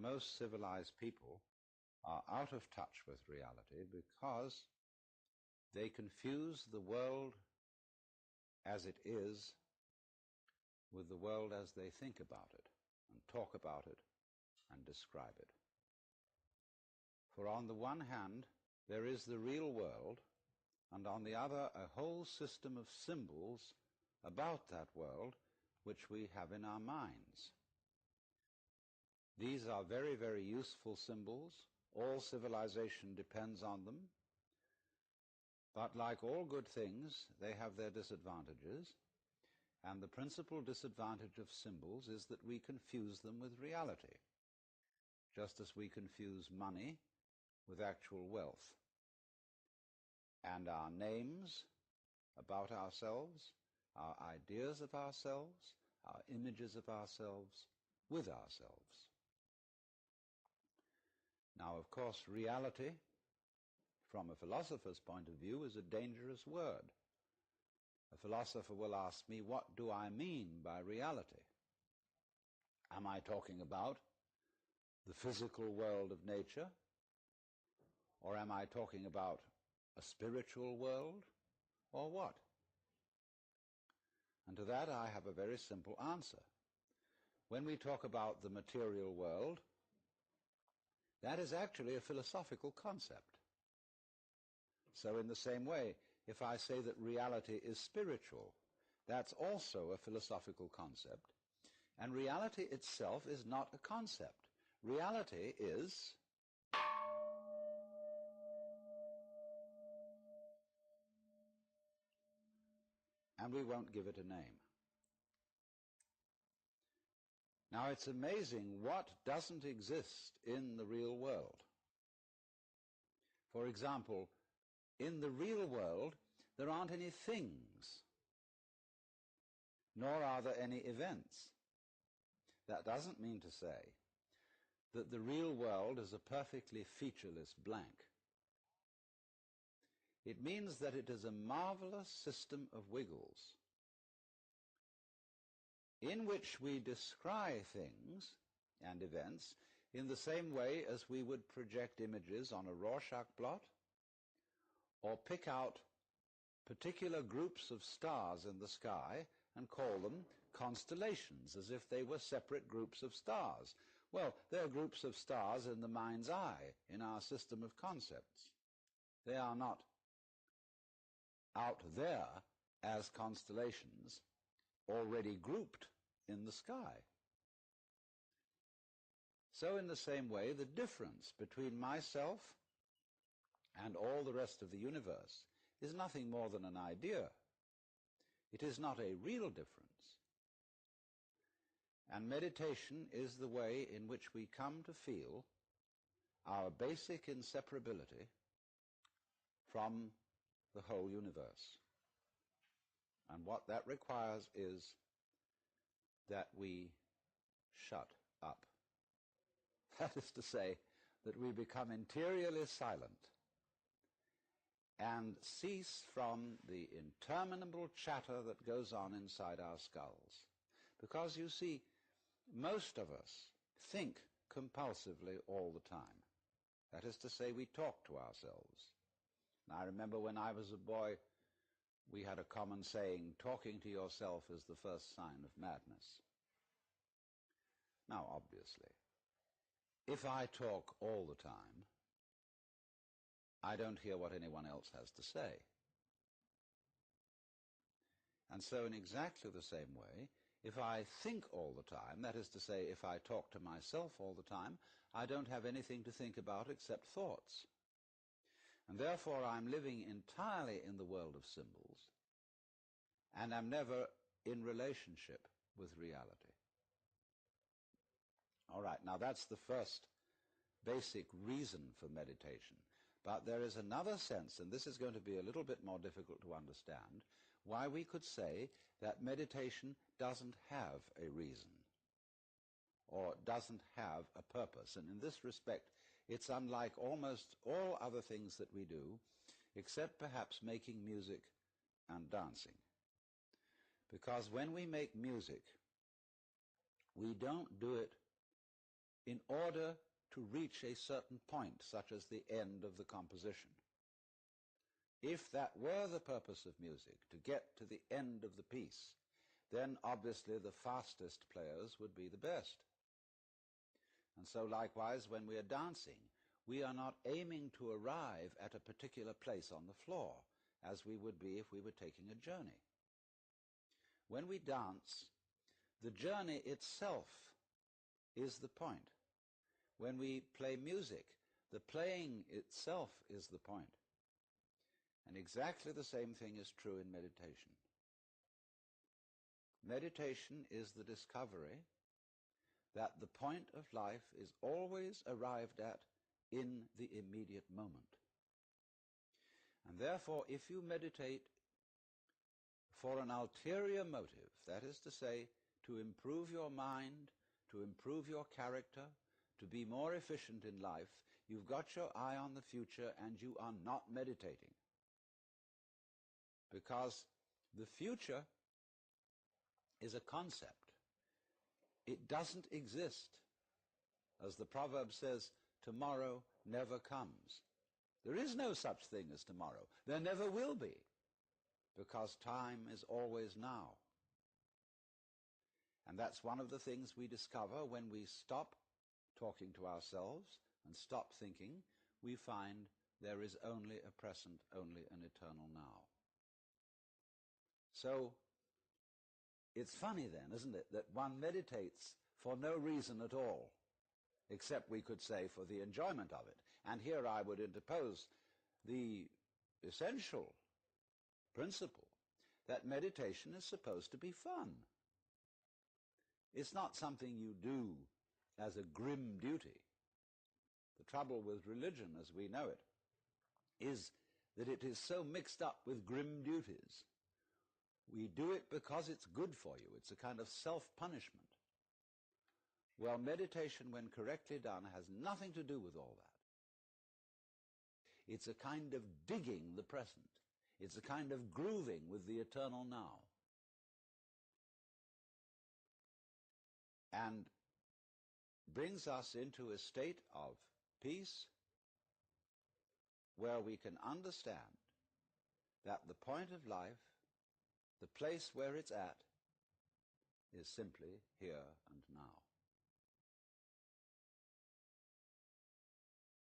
most civilized people are out of touch with reality because they confuse the world as it is with the world as they think about it and talk about it and describe it. For on the one hand, there is the real world, and on the other, a whole system of symbols about that world which we have in our minds. These are very, very useful symbols. All civilization depends on them. But like all good things, they have their disadvantages. And the principal disadvantage of symbols is that we confuse them with reality, just as we confuse money with actual wealth. And our names about ourselves, our ideas of ourselves, our images of ourselves with ourselves. Now, of course, reality, from a philosopher's point of view, is a dangerous word. A philosopher will ask me, what do I mean by reality? Am I talking about the physical world of nature? Or am I talking about a spiritual world? Or what? And to that I have a very simple answer. When we talk about the material world, that is actually a philosophical concept. So in the same way, if I say that reality is spiritual, that's also a philosophical concept. And reality itself is not a concept. Reality is and we won't give it a name. Now, it's amazing what doesn't exist in the real world. For example, in the real world, there aren't any things, nor are there any events. That doesn't mean to say that the real world is a perfectly featureless blank. It means that it is a marvelous system of wiggles in which we descry things and events in the same way as we would project images on a Rorschach blot or pick out particular groups of stars in the sky and call them constellations as if they were separate groups of stars. Well, they're groups of stars in the mind's eye, in our system of concepts. They are not out there as constellations already grouped in the sky. So in the same way, the difference between myself and all the rest of the universe is nothing more than an idea. It is not a real difference. And meditation is the way in which we come to feel our basic inseparability from the whole universe. And what that requires is that we shut up. That is to say, that we become interiorly silent and cease from the interminable chatter that goes on inside our skulls. Because, you see, most of us think compulsively all the time. That is to say, we talk to ourselves. And I remember when I was a boy, we had a common saying, talking to yourself is the first sign of madness. Now, obviously, if I talk all the time, I don't hear what anyone else has to say. And so in exactly the same way, if I think all the time, that is to say, if I talk to myself all the time, I don't have anything to think about except thoughts. And therefore I'm living entirely in the world of symbols, and I'm never in relationship with reality. All right, now that's the first basic reason for meditation. But there is another sense, and this is going to be a little bit more difficult to understand, why we could say that meditation doesn't have a reason or doesn't have a purpose. And in this respect, it's unlike almost all other things that we do, except perhaps making music and dancing. Because when we make music, we don't do it in order to reach a certain point, such as the end of the composition. If that were the purpose of music, to get to the end of the piece, then obviously the fastest players would be the best. And so likewise, when we are dancing, we are not aiming to arrive at a particular place on the floor, as we would be if we were taking a journey. When we dance, the journey itself is the point. When we play music, the playing itself is the point. And exactly the same thing is true in meditation. Meditation is the discovery that the point of life is always arrived at in the immediate moment. And therefore, if you meditate for an ulterior motive, that is to say, to improve your mind, to improve your character, to be more efficient in life, you've got your eye on the future and you are not meditating. Because the future is a concept. It doesn't exist. As the proverb says, tomorrow never comes. There is no such thing as tomorrow. There never will be, because time is always now. And that's one of the things we discover when we stop talking to ourselves and stop thinking. We find there is only a present, only an eternal now. So it's funny then, isn't it, that one meditates for no reason at all, except we could say for the enjoyment of it. And here I would interpose the essential principle that meditation is supposed to be fun. It's not something you do as a grim duty. The trouble with religion, as we know it, is that it is so mixed up with grim duties. We do it because it's good for you. It's a kind of self-punishment. Well, meditation, when correctly done, has nothing to do with all that. It's a kind of digging the present. It's a kind of grooving with the eternal now. And brings us into a state of peace where we can understand that the point of life, the place where it's at, is simply here and now.